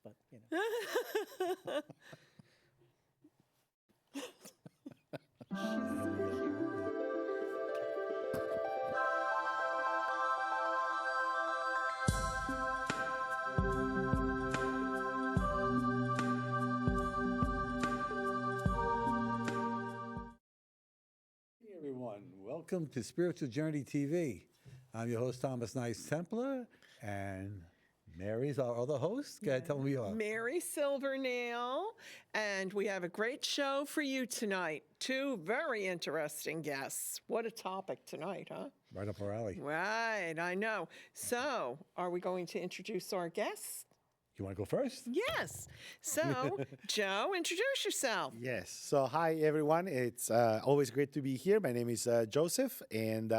but you know. Hey everyone, welcome to Spiritual Journey TV. I'm your host, Thomas Knights Templar, and Mary's our other host. Go ahead, tell me who you are. Mary Silvernail, and we have a great show for you tonight. Two very interesting guests. What a topic tonight, huh? Right up our alley. Right, I know. So, are we going to introduce our guests? You want to go first? Yes. So, Joe, introduce yourself. Yes. So, hi, everyone. It's always great to be here. My name is Joseph, and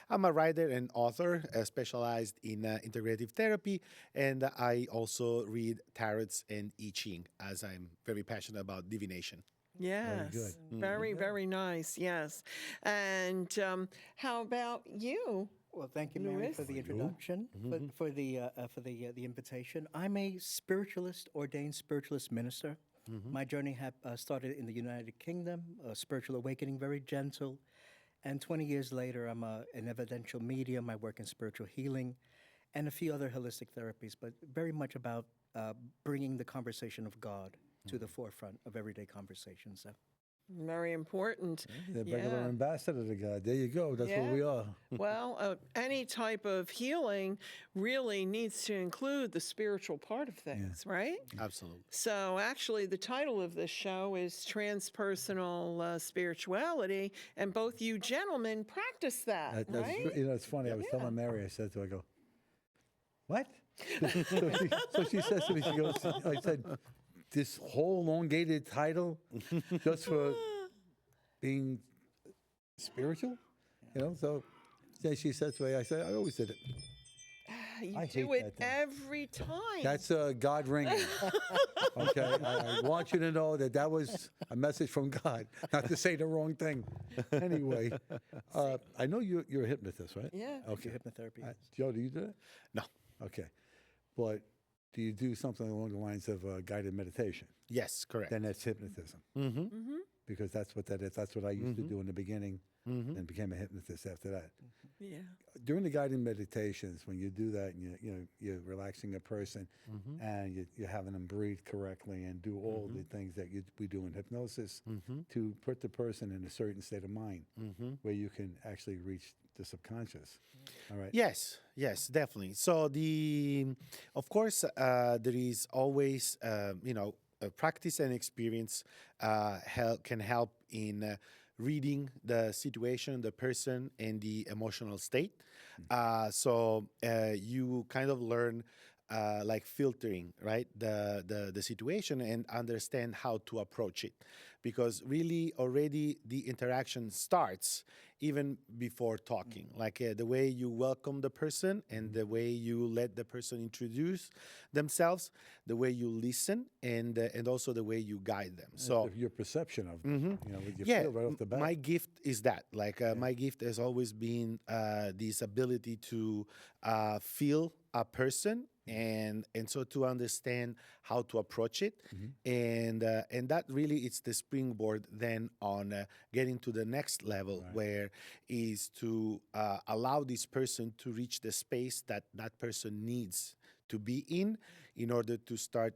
I'm a writer and author specialized in integrative therapy. And I also read tarots and I Ching, as I'm very passionate about divination. Yes. good. Very nice. Yes. And how about you? Well, thank you, Mary, for the introduction, for the invitation. I'm a spiritualist, ordained spiritualist minister. My journey started in the United Kingdom, a spiritual awakening, very gentle. And 20 years later, I'm an evidential medium. I work in spiritual healing and a few other holistic therapies, but very much about bringing the conversation of God to the forefront of everyday conversations. So. Very important. The regular ambassador to God. There you go. That's what we are. Well, any type of healing really needs to include the spiritual part of things, right? Absolutely. So actually, the title of this show is Transpersonal Spirituality, and both you gentlemen practice that, right? You know, it's funny. I was telling Mary, I said to her, I go, what? so she says to me, she goes, I said, this whole elongated title just for being spiritual, you know? So then she says to me, I said, I always did it. You I do hate it that thing. every time. That's God ringing. Okay, I want you to know that that was a message from God, not to say the wrong thing. Anyway, I know you're a hypnotist, right? Yeah. Okay. Hypnotherapy. Joe, do you do that? No. Okay, but do you do something along the lines of guided meditation? Yes, correct. Then that's hypnotism. Because that's what that is. That's what I used to do in the beginning, and became a hypnotist after that. Yeah. During the guided meditations, when you do that, and you're relaxing a person, and you're having them breathe correctly and do all the things that we do in hypnosis to put the person in a certain state of mind where you can actually reach the subconscious. All right. Yes, definitely. So of course, there is always, practice and experience can help in reading the situation, the person, and the emotional state. So you kind of learn like filtering, right, the situation and understand how to approach it, because really already the interaction starts even before talking, like the way you welcome the person and the way you let the person introduce themselves, the way you listen, and also the way you guide them. So your perception of what you feel right off the bat. my gift is that. Like my gift has always been this ability to feel a person and so to understand how to approach it, and that really it's the springboard then on getting to the next level, where is to allow this person to reach the space that person needs to be in order to start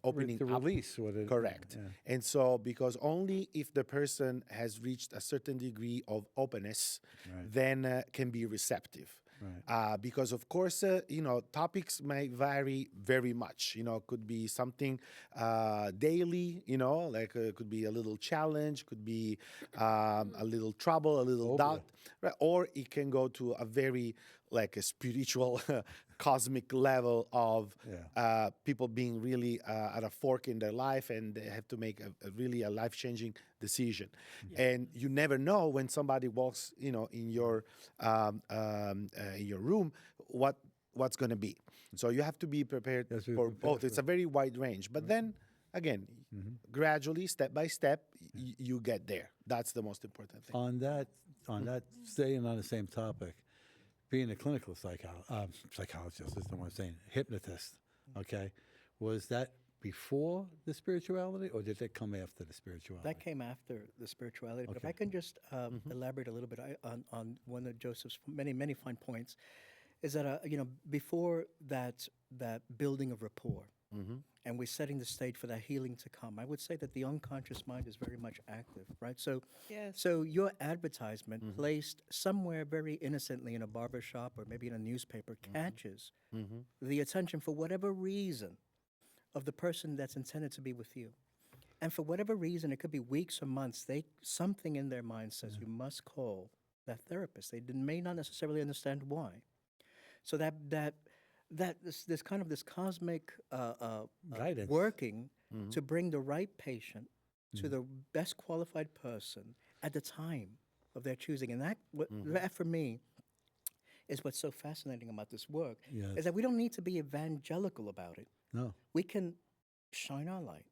opening to up. release what it. Correct. Yeah. And so, because only if the person has reached a certain degree of openness, then can be receptive. Right. Because of course, topics may vary very much. Could be something daily. Like could be a little challenge, could be a little trouble, a little doubt, right? Or it can go to a very like a spiritual, cosmic level of people being really at a fork in their life, and they have to make a really life-changing decision. And you never know when somebody walks, in your room, what's going to be. So you have to be prepared for both. It's a very wide range, but then again, gradually, step by step, you get there. That's the most important thing. On that, staying on the same topic, being a clinical psychologist, is the one saying hypnotist. Okay, was that before the spirituality, or did that come after the spirituality? That came after the spirituality. But if I can just elaborate a little bit on one of Joseph's many fine points, is that before that building of rapport, and we're setting the stage for that healing to come, I would say that the unconscious mind is very much active, right? So, Yes. so your advertisement placed somewhere very innocently in a barber shop or maybe in a newspaper catches the attention for whatever reason of the person that's intended to be with you. And for whatever reason, it could be weeks or months, something in their mind says you must call that therapist. They may not necessarily understand why. So this kind of this cosmic Guidance. working to bring the right patient to the best qualified person at the time of their choosing, and that for me is what's so fascinating about this work. Yes. Is that we don't need to be evangelical about it. No. We can shine our light,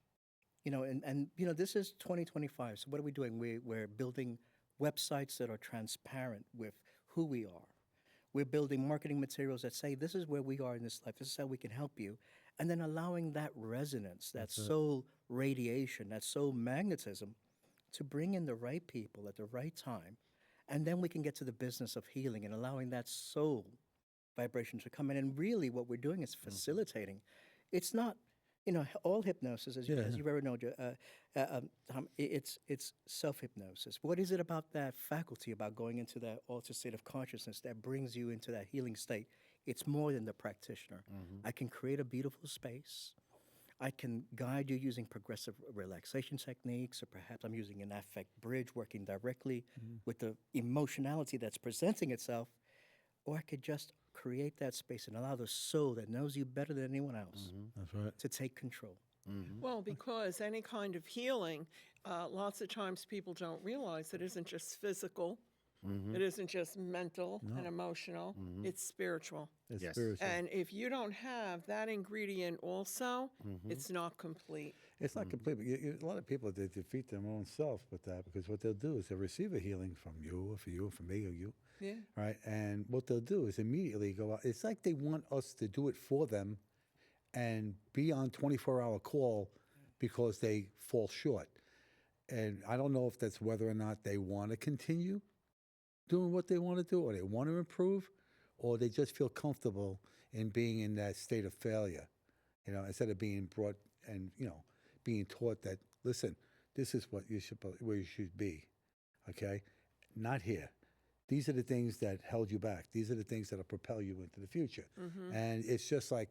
and this is 2025. So what are we doing? We're building websites that are transparent with who we are. We're building marketing materials that say this is where we are in this life. This is how we can help you, and then allowing that resonance, that soul radiation, that soul magnetism, to bring in the right people at the right time, and then we can get to the business of healing and allowing that soul vibration to come in. And really, what we're doing is facilitating. It's not, all hypnosis, as you very know, Tom, it's self-hypnosis. What is it about that faculty, about going into that altered state of consciousness that brings you into that healing state? It's more than the practitioner. I can create a beautiful space. I can guide you using progressive relaxation techniques, or perhaps I'm using an affect bridge, working directly with the emotionality that's presenting itself. Or I could just create that space and allow the soul that knows you better than anyone else That's right. to take control. Well, because any kind of healing, lots of times people don't realize it isn't just physical, it isn't just mental and emotional, it's spiritual. It's Yes. spiritual. And if you don't have that ingredient also, it's not complete. It's not complete, but a lot of people, they defeat their own self with that, because what they'll do is they'll receive a healing from you, or from you, or from me, or you, Yeah. right? And what they'll do is immediately go out. It's like they want us to do it for them and be on 24-hour call because they fall short. And I don't know if that's whether or not they want to continue doing what they want to do, or they want to improve, or they just feel comfortable in being in that state of failure, instead of being brought and, being taught that, listen, this is what where you should be, okay? Not here. These are the things that held you back. These are the things that'll propel you into the future. And it's just like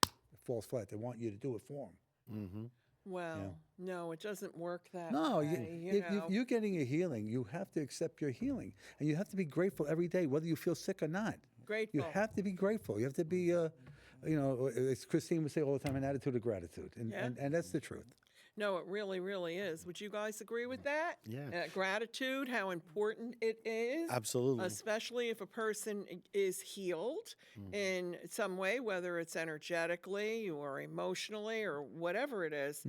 it falls flat. They want you to do it for them. Well, no, it doesn't work that No, way. if you're getting a healing, you have to accept your healing. And you have to be grateful every day, whether you feel sick or not. Grateful. You have to be grateful. You have to be, as Christine would say all the time, an attitude of gratitude. And that's the truth. No, it really, really is. Would you guys agree with that? Yeah. Gratitude, how important it is. Absolutely. Especially if a person is healed in some way, whether it's energetically or emotionally or whatever it is.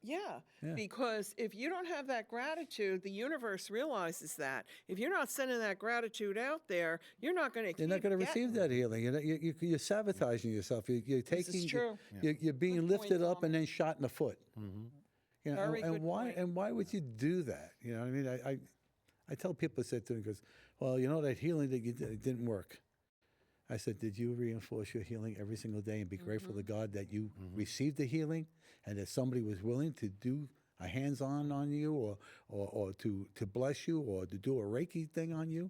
Yeah, because if you don't have that gratitude, the universe realizes that. If you're not sending that gratitude out there, you're not going to You're not going to receive that healing. You're sabotaging yourself. You're taking. true. You're being Good lifted point, up and then shot in the foot. Very and good why? point. And why would you do that? You know what I mean? I tell people, I said to them, because, well, that healing that you did, it didn't work. I said, did you reinforce your healing every single day and be grateful to God that you received the healing and that somebody was willing to do a hands-on on you, or to bless you, or to do a Reiki thing on you?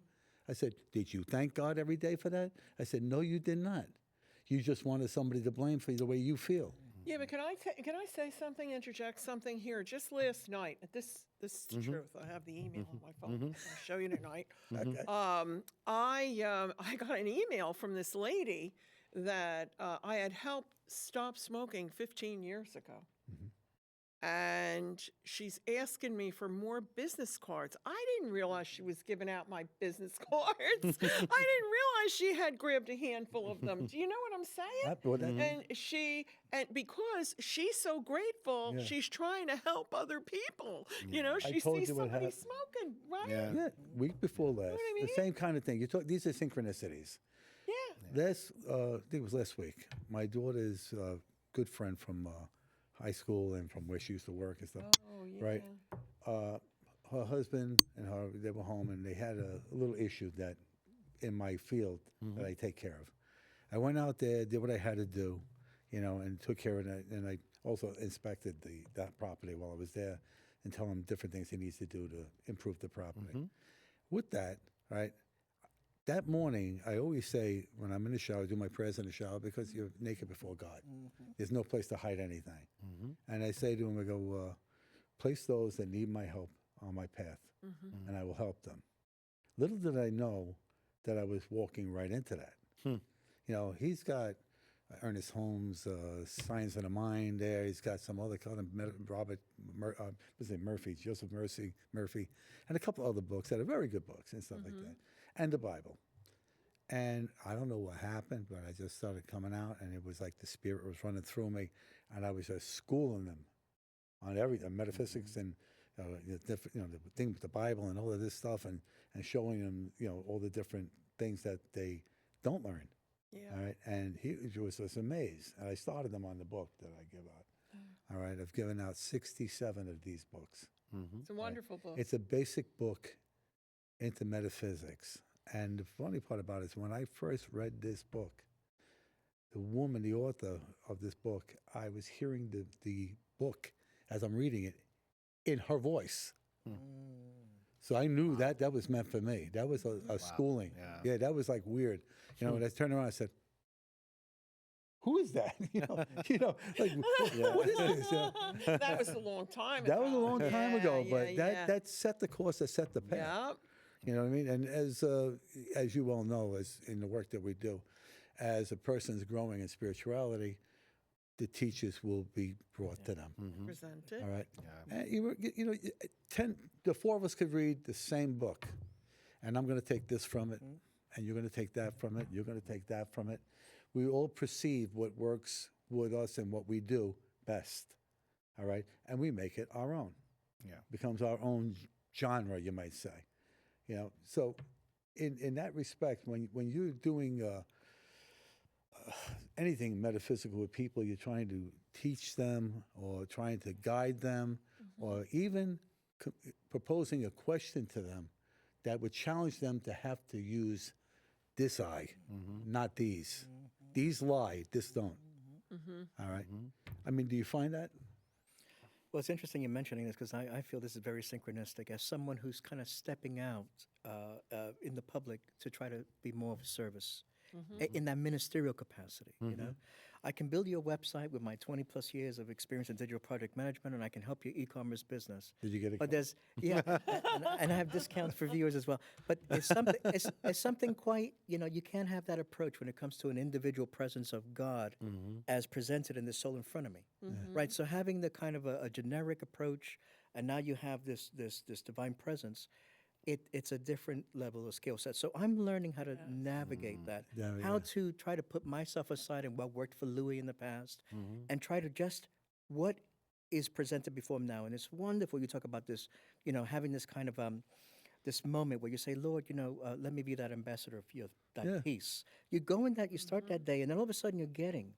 I said, did you thank God every day for that? I said, no, you did not. You just wanted somebody to blame for the way you feel. Yeah, but can I say something, interject something here? Just last night, this is the truth. I have the email on my phone. I'll show you tonight. Okay. I got an email from this lady that I had helped stop smoking 15 years ago. And she's asking me for more business cards. I didn't realize she was giving out my business cards. I didn't realize she had grabbed a handful of them. Do you know what I'm saying? And because she's so grateful, she's trying to help other people. She told sees you what somebody happened. smoking, right? Yeah, week before last, I the mean? same kind of thing. These are synchronicities. Yeah. I think it was last week. My daughter's good friend from high school and from where she used to work and stuff. Oh, yeah. Right. Her husband and her, they were home, and they had a little issue that in my field that I take care of. I went out there, did what I had to do, and took care of it. And I also inspected that property while I was there and tell him different things he needs to do to improve the property. With that, right, that morning, I always say when I'm in the shower, I do my prayers in the shower because you're naked before God. There's no place to hide anything. And I say to him, I go, place those that need my help on my path, and I will help them. Little did I know that I was walking right into that. He's got Ernest Holmes, Science of the Mind there. He's got some other kind of Murphy, Joseph Murphy, and a couple other books that are very good books and stuff like that, and the Bible. And I don't know what happened, but I just started coming out, and it was like the Spirit was running through me, and I was just schooling them on everything, metaphysics and the thing with the Bible and all of this stuff, and showing them all the different things that they don't learn. Yeah. All right, and he was just amazed. And I started them on the book that I give out. All right, I've given out 67 of these books. It's a wonderful book. It's a basic book into metaphysics. And the funny part about it is when I first read this book, the woman, the author of this book, I was hearing the book as I'm reading it in her voice. So I knew that was meant for me. That was a schooling. Yeah, that was like weird. And I turned around and I said, who is that? What is this? That was a long time ago. That was a long time ago, but that set the course, that set the path. Yeah. You know what I mean? And as you well know, as in the work that we do, as a person's growing in spirituality, the teachers will be brought to them. Presented. All right. And the four of us could read the same book, and I'm going to take this from it, and you're going to take that from it. You're going to take that from it. We all perceive what works with us and what we do best. All right, and we make it our own. Yeah, becomes our own genre, you might say. So in that respect, when you're doing anything metaphysical with people, you're trying to teach them or trying to guide them, or even proposing a question to them that would challenge them to have to use this eye, not these. These lie, this don't. All right? I mean, do you find that? Well, it's interesting you're mentioning this because I feel this is very synchronistic. As someone who's kind of stepping out in the public to try to be more of a service in that ministerial capacity, I can build you a website with my 20 plus years of experience in digital project management, and I can help your e-commerce business. Did you get it? But there's and I have discounts for viewers as well. But it's something it's something quite you can't have that approach when it comes to an individual presence of God as presented in the soul in front of me, right? So having the kind of a generic approach, and now you have this divine presence. It's a different level of skill set. So I'm learning how to navigate that, how to try to put myself aside and what worked for Louis in the past, and try to just what is presented before him now. And it's wonderful. You talk about this, having this kind of this moment where you say, Lord, let me be that ambassador of that peace. You go in that, you start that day, and then all of a sudden you're getting,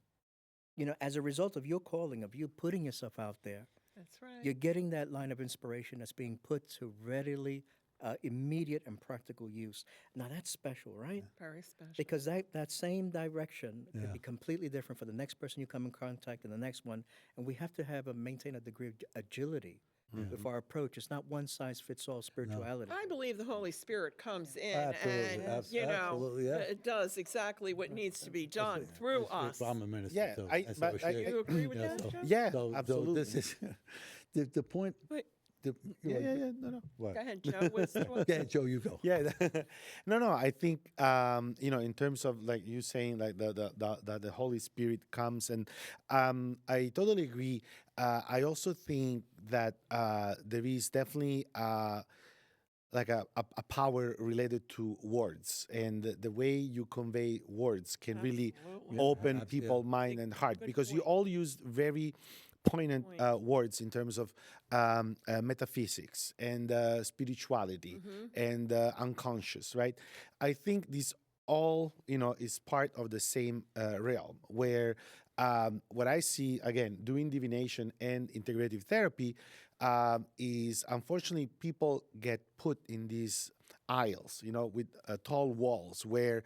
as a result of your calling, of you putting yourself out there, That's right. you're getting that line of inspiration that's being put to readily immediate and practical use. Now that's special, right? Very special. Because that same direction can be completely different for the next person you come in contact and the next one. And we have to maintain a degree of agility with our approach. It's not one size fits all spirituality. I believe the Holy Spirit comes in Absolutely, and, absolutely, yeah. it does exactly what needs to be done through us. I'm a minister, Yeah, too. I- but I- You agree with that, Joe? Yeah, So absolutely. this is the point. Wait. No. What? Go ahead, Joe. Yeah, Joe, you go. Yeah, no. I think in terms of like you saying, like the Holy Spirit comes, and I totally agree. I also think that there is definitely like a power related to words, and the way you convey words can really Absolutely. open people's mind and heart, Good because you point. all use very poignant words in terms of metaphysics and spirituality and unconscious, right? I think this all is part of the same realm, where what I see, again, doing divination and integrative therapy is unfortunately people get put in these aisles, with tall walls where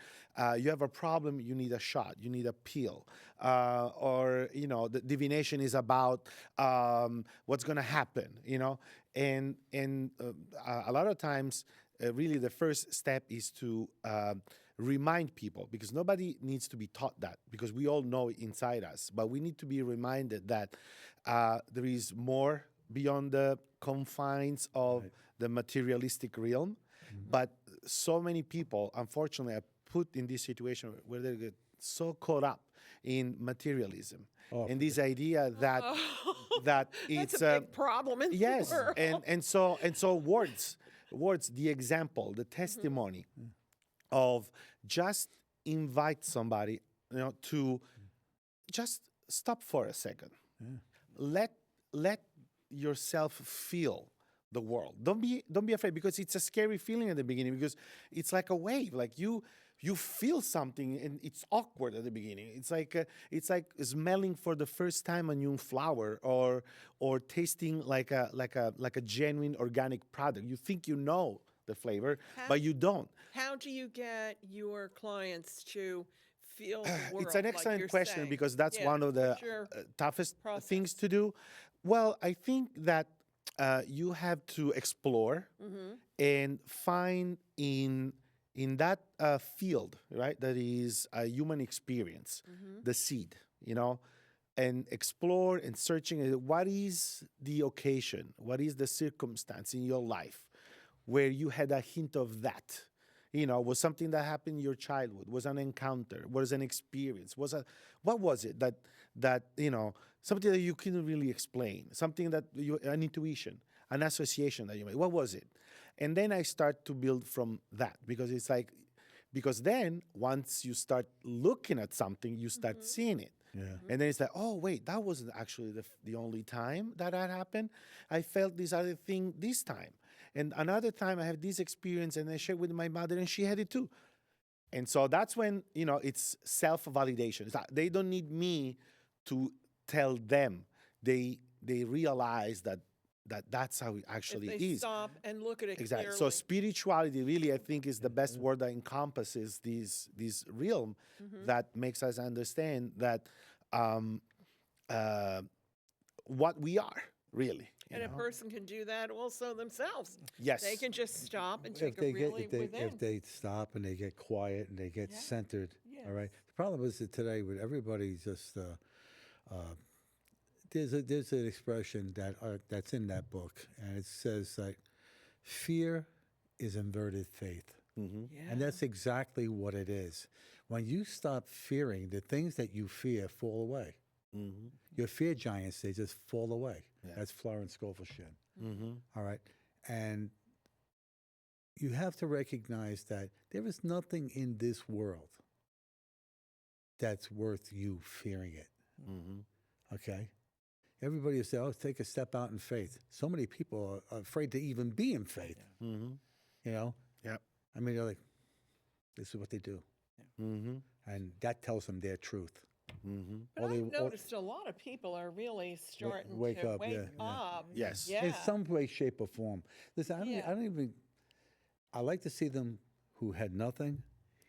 you have a problem, you need a shot, you need a pill, or the divination is about what's going to happen, and a lot of times, really the first step is to remind people, because nobody needs to be taught that, because we all know it inside us, but we need to be reminded that there is more beyond the confines of the materialistic realm. But so many people, unfortunately, are put in this situation where they get so caught up in materialism and this idea that it's That's a big problem in yes, the world. and so words, the example, the testimony of just invite somebody, to just stop for a second. Let yourself feel the world. Don't be afraid, because it's a scary feeling at the beginning, because it's like a wave. Like you feel something and it's awkward at the beginning. It's like smelling for the first time a new flower, or tasting like a genuine organic product. You think you know the flavor, but you don't. How do you get your clients to feel the world? It's an like excellent you're question, saying? because that's Yeah, one of the what's your toughest things process? to do. Well, I think that you have to explore and find in that field, right, that is a human experience, the seed, and explore and searching what is the occasion, what is the circumstance in your life where you had a hint of that. Was something that happened in your childhood, was an encounter, was an experience, what was it that something that you couldn't really explain, something that an intuition, an association that you made. What was it? And then I start to build from that, because then once you start looking at something, you start seeing it. Yeah. And then it's like, oh, wait, that wasn't actually the only time that happened. I felt this other thing this time. And another time I have this experience, and I shared with my mother, and she had it too. And so that's when, it's self-validation. It's they don't need me to tell them. They realize that's how it actually If they is. stop and look at it Exactly. clearly. So spirituality really, I think, is the best word that encompasses this realm that makes us understand that what we are really. And a person can do that also themselves. Yes. They can just stop and If take a they really get within. if they stop and they get quiet and they get centered, all right. The problem is that today with everybody just there's an expression that's in that book, and it says that fear is inverted faith. And that's exactly what it is. When you stop fearing, the things that you fear fall away. Your fear giants, they just fall away. That's Florence Scovel shit. All right. And you have to recognize that there is nothing in this world that's worth you fearing it. Okay? Everybody will say, oh, take a step out in faith. So many people are afraid to even be in faith. Yep. I mean, they're like, this is what they do. And that tells them their truth. But I've noticed a lot of people are really starting wake to up, wake yeah, yeah. up. Yes. Yeah. In some way, shape, or form. Listen, Yeah. I like to see them who had nothing,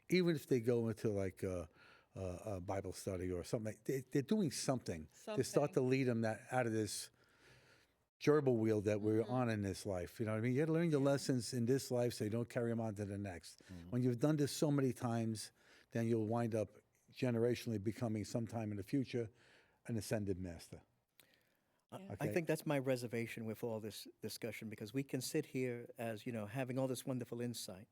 even if they go into like a Bible study or something. They're doing something to start to lead them out of this gerbil wheel that we're on in this life. You know what I mean? You got to learn your lessons in this life so you don't carry them on to the next. When you've done this so many times, then you'll wind up generationally becoming sometime in the future an ascended master. I think that's my reservation with all this discussion, because we can sit here as, having all this wonderful insight.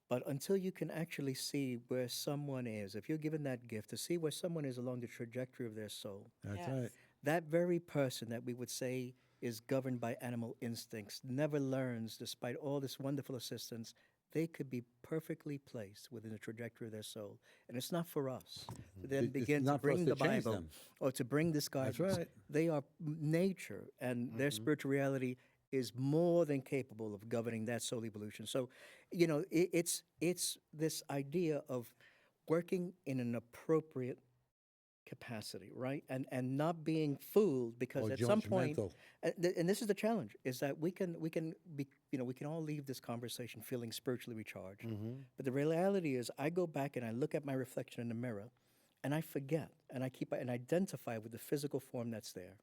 But until you can actually see where someone is, if you're given that gift to see where someone is along the trajectory of their soul, That's right. that very person that we would say is governed by animal instincts never learns, despite all this wonderful assistance, they could be perfectly placed within the trajectory of their soul. And it's not for us to then It's begin to not for us bring to the change Bible them. or to bring this guidance. right. They are nature, and their spiritual reality is more than capable of governing that soul evolution. So, it's this idea of working in an appropriate capacity, right? And not being fooled, because Or at some point, judgmental. and this is the challenge, is that we can be, we can all leave this conversation feeling spiritually recharged. But the reality is, I go back and I look at my reflection in the mirror, and I forget, and I keep and identify with the physical form that's there.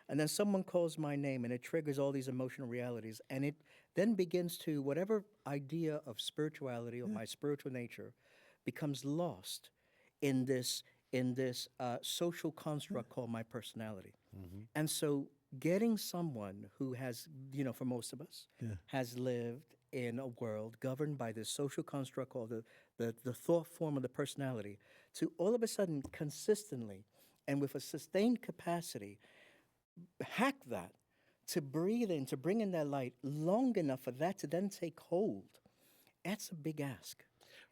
And then someone calls my name, and it triggers all these emotional realities, and it then begins to, whatever idea of spirituality or my spiritual nature becomes lost in this social construct called my personality. And so getting someone who has, for most of us, has lived in a world governed by this social construct called the thought form of the personality, to all of a sudden consistently and with a sustained capacity hack that, to breathe in, to bring in that light long enough for that to then take hold, that's a big ask.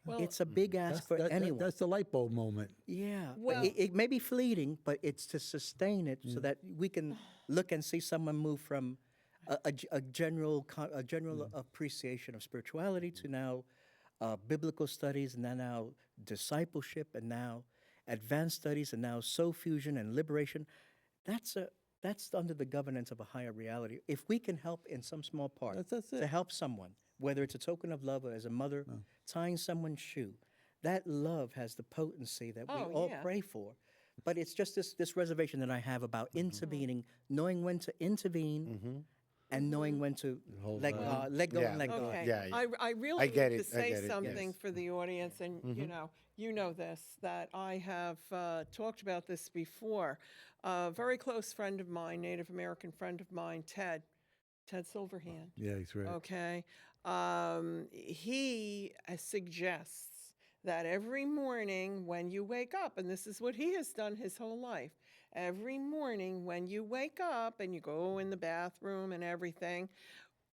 Well, It's a big ask for anyone. That's the light bulb moment. Yeah, Well- but it may be fleeting, but it's to sustain it so that we can look and see someone move from a general appreciation of spirituality to now biblical studies, and then now discipleship, and now advanced studies, and now soul fusion and liberation. That's under the governance of a higher reality. If we can help in some small part That's to it. help someone, whether it's a token of love or as a mother tying someone's shoe, that love has the potency that we Oh, all yeah. pray for. But it's just this reservation that I have about intervening, knowing when to intervene, and knowing when to let go and let go. Okay. Yeah, yeah. I really I get need it, to I say get it, something yes. for the audience, and you know this, that I have talked about this before. A very close friend of mine, Native American friend of mine, Ted Silverhand. Yeah, he's right. Okay, he suggests that every morning when you wake up, and this is what he has done his whole life, every morning when you wake up and you go in the bathroom and everything,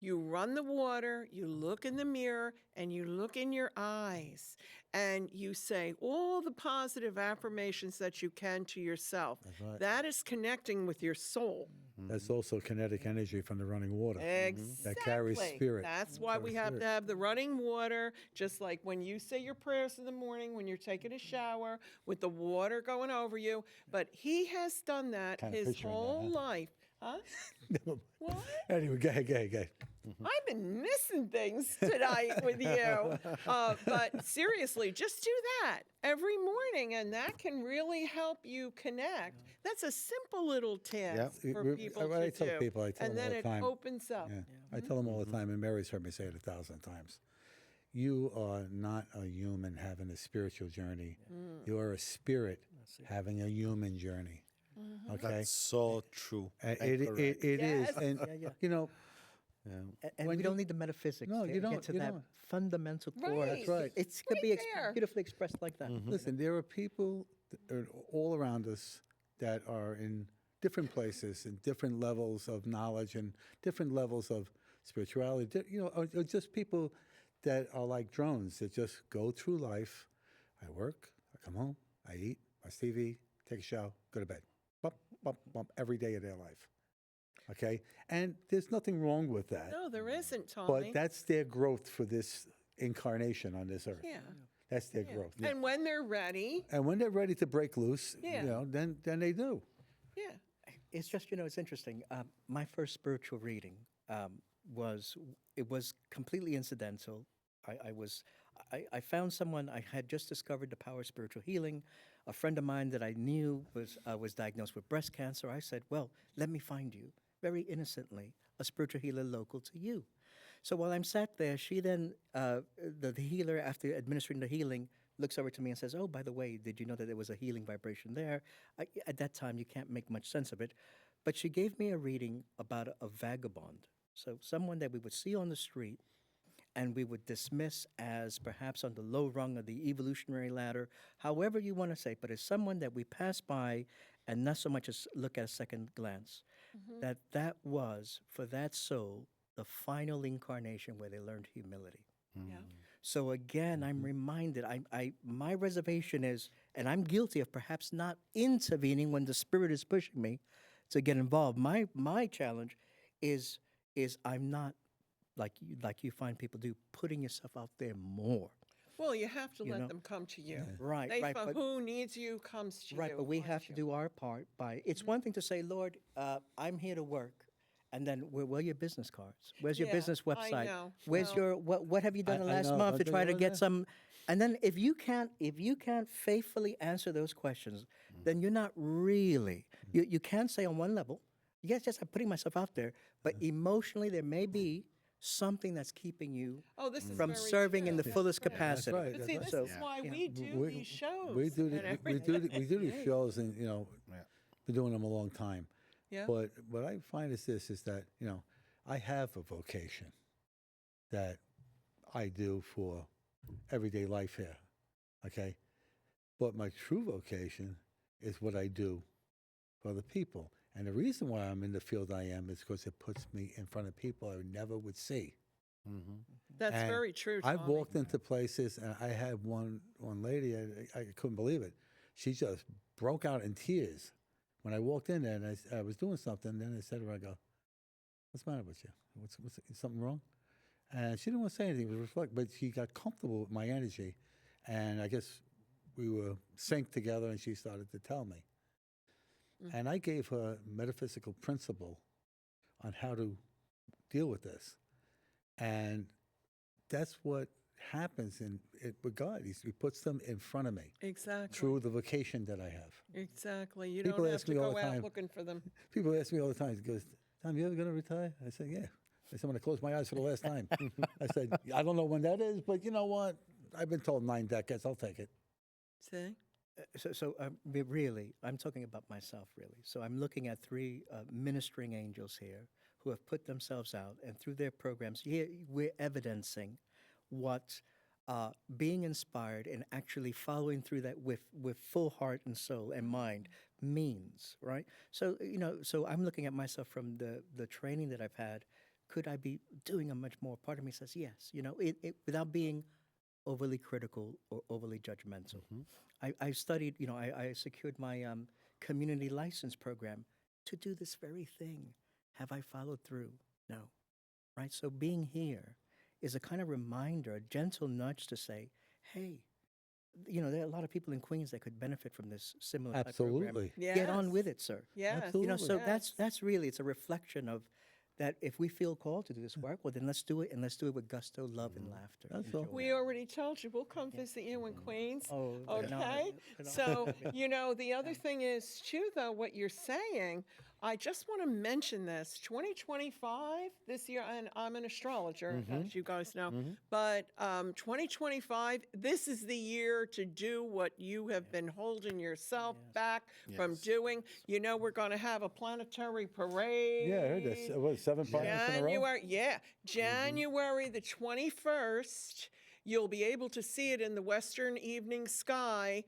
you run the water, you look in the mirror, and you look in your eyes, and you say all the positive affirmations that you can to yourself. right. That is connecting with your soul. That's also kinetic energy from the running water. Exactly. That carries spirit. That's why we have to have the running water, just like when you say your prayers in the morning, when you're taking a shower, with the water going over you. But he has done that Kinda his picturing that, whole huh? life. Huh? What? Anyway, go ahead. I've been missing things tonight with you. But seriously, just do that every morning, and that can really help you connect. That's a simple little task Yeah. for people What to I tell do. people, I tell and them all then the it time. opens up. Yeah. I tell them all the time, and Mary's heard me say it 1,000 times. You are not a human having a spiritual journey. You are a spirit having a human journey. Okay? That's so true. It correct. is. Yes. And, Yeah. you know, And When we you- don't need the metaphysics No, to you don't, get to you that don't. fundamental core. Right. That's right. It could Right be there. beautifully expressed like that. listen, there are people all around us that are in different places and different levels of knowledge and different levels of spirituality. Or just people that are like drones that just go through life. I work, I come home, I eat, watch TV, take a shower, go to bed. Bump, bump, bump, every day of their life. Okay? And there's nothing wrong with that. No, there isn't, Tommy. But that's their growth for this incarnation on this earth. Yeah. That's their growth. And when they're ready, And when they're ready to break loose, Yeah. then they do. yeah. It's just, it's interesting. My first spiritual reading was completely incidental. I found someone. I had just discovered the power of spiritual healing. A friend of mine that I knew was diagnosed with breast cancer. I said, "Well, let me find you," very innocently, a spiritual healer local to you. So while I'm sat there, she then, the healer, after administering the healing, looks over to me and says, "Oh, by the way, did you know that there was a healing vibration there?" At that time, you can't make much sense of it. But she gave me a reading about a vagabond. So someone that we would see on the street and we would dismiss as perhaps on the low rung of the evolutionary ladder, however you want to say, but as someone that we pass by and not so much as look at a second glance, that was, for that soul, the final incarnation where they learned humility. Yeah. So again, I'm reminded, my reservation is, and I'm guilty of perhaps not intervening when the spirit is pushing me to get involved. My challenge is I'm not, like you find people do, putting yourself out there more. Well, you have to You let know? them come to you. Right, They right, fo- but- who needs you comes to Right, you. but we finds have to you. do our part by, it's one thing to say, Lord, I'm here to work. And then where are your business cards? Where's your Yeah, business I website? know. Where's Well- your, what have you done the I last know, month to don't try they to do get that? some? And then if you can't faithfully answer those questions, then you're not really, you can say on one level, yes, I'm putting myself out there, but emotionally there may be something that's keeping you Oh, this is from very serving in true. the fullest That's capacity. right. But see, this So, is why yeah. we do these shows. We do and we do everything. we do these shows, and been doing them a long time. Yeah. But what I find is this: is that I have a vocation that I do for everyday life here. Okay, but my true vocation is what I do for the people. And the reason why I'm in the field I am is because it puts me in front of people I never would see. That's And very true, I've Tommy. walked into places, and I had one lady, I couldn't believe it. She just broke out in tears when I walked in there, and I was doing something. Then I said to her, I go, "What's the matter with you? What's something wrong?" And she didn't want to say anything. It was reflect, but she got comfortable with my energy, and I guess we were synced together, and she started to tell me. And I gave her metaphysical principle on how to deal with this. And that's what happens with God. He puts them in front of me Exactly. through the vocation that I have. Exactly. You People don't have ask to me all go the out time. looking for them. People ask me all the time, he goes, "Tom, you ever going to retire?" I said, "Yeah." I said, "I'm going to close my eyes for the last time." I said, "I don't know when that is, but you know what? I've been told 9 decades. I'll take it." See? Really, I'm talking about myself, really. So I'm looking at 3 ministering angels here who have put themselves out, and through their programs, here we're evidencing what being inspired and actually following through that with full heart and soul and mind means, right? So, so I'm looking at myself from the training that I've had. Could I be doing a much more? Part of me says yes, without being overly critical or overly judgmental. I studied, I secured my community license program to do this very thing. Have I followed through? No. Right? So being here is a kind of reminder, a gentle nudge to say, hey, there are a lot of people in Queens that could benefit from this similar type program. Absolutely. Get on Yes. with it, sir. Yes. Absolutely. So yes. that's really, it's a reflection of that. If we feel called to do this work, well, then let's do it, and let's do it with gusto, love, and laughter. That's and all. joy. We already told you we'll come visit you in Queens. Oh, Okay. So, the other thing is, too, though, what you're saying, I just want to mention this 2025, this year, and I'm an astrologer, as you guys know, but 2025, this is the year to do what you have been holding yourself back from doing. We're going to have a planetary parade. Yeah, I heard this. What, 7 planets in a row? January, yeah, January the 21st. You'll be able to see it in the western evening sky.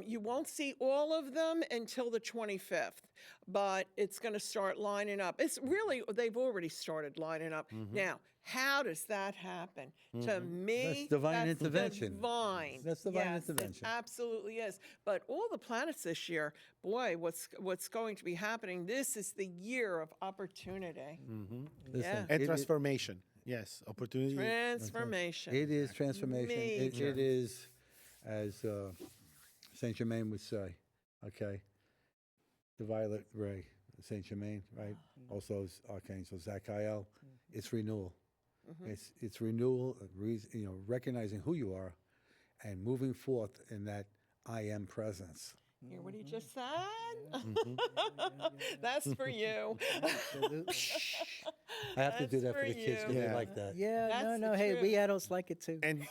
You won't see all of them until the 25th, but it's going to start lining up. It's really, they've already started lining up. Now, how does that happen? To me, That's divine intervention. Divine. That's divine Yes, intervention. It absolutely is. But all the planets this year, boy, what's going to be happening? This is the year of opportunity. Listen, Yeah. And transformation. Yes, opportunity. Transformation. It is transformation. Major. It is, as Saint Germain would say, okay, the violet ray, Saint Germain, right? Also, Archangel Zachiel. It's renewal. It's renewal. Recognizing who you are, and moving forth in that I am presence. Hear what he just said? That's for you. I have to do that That's for the for kids because they you. like that. Yeah, That's no, the hey, we truth. adults like it too. And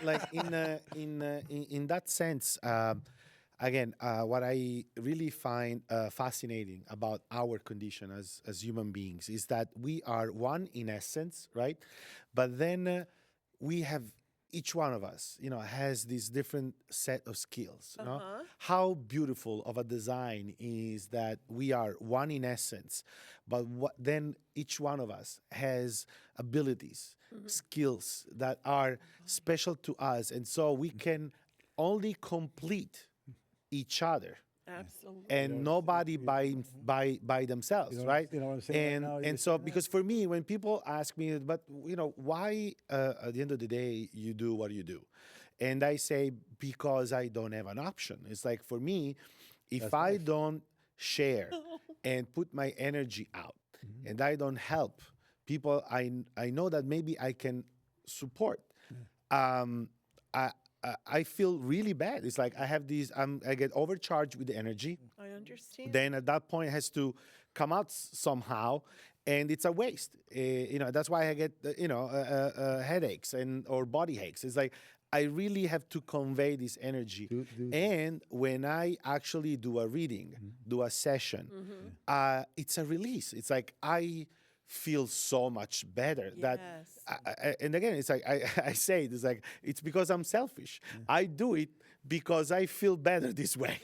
like in that sense, again, what I really find fascinating about our condition as human beings is that we are one in essence, right? But then we have, each one of us, has this different set of skills. How beautiful of a design is that we are one in essence, but then each one of us has abilities, skills that are special to us, and so we can only complete each other. Absolutely. and nobody by themselves, right? You know what I'm saying right And now? You're and so saying that? because for me, when people ask me, but why at the end of the day you do what you do, and I say because I don't have an option. It's like for me, if I don't share and put my energy out, and I don't help people, I know that maybe I can support. Um, I feel really bad. It's like I have these. I get overcharged with the energy. I understand. Then at that point, it has to come out somehow, and it's a waste. That's why I get headaches or body aches. It's like I really have to convey this energy. And when I actually do a reading, do a session, it's a release. It's like I feel so much better. That and again, it's like I say it's like it's because I'm selfish. I do it because I feel better this way.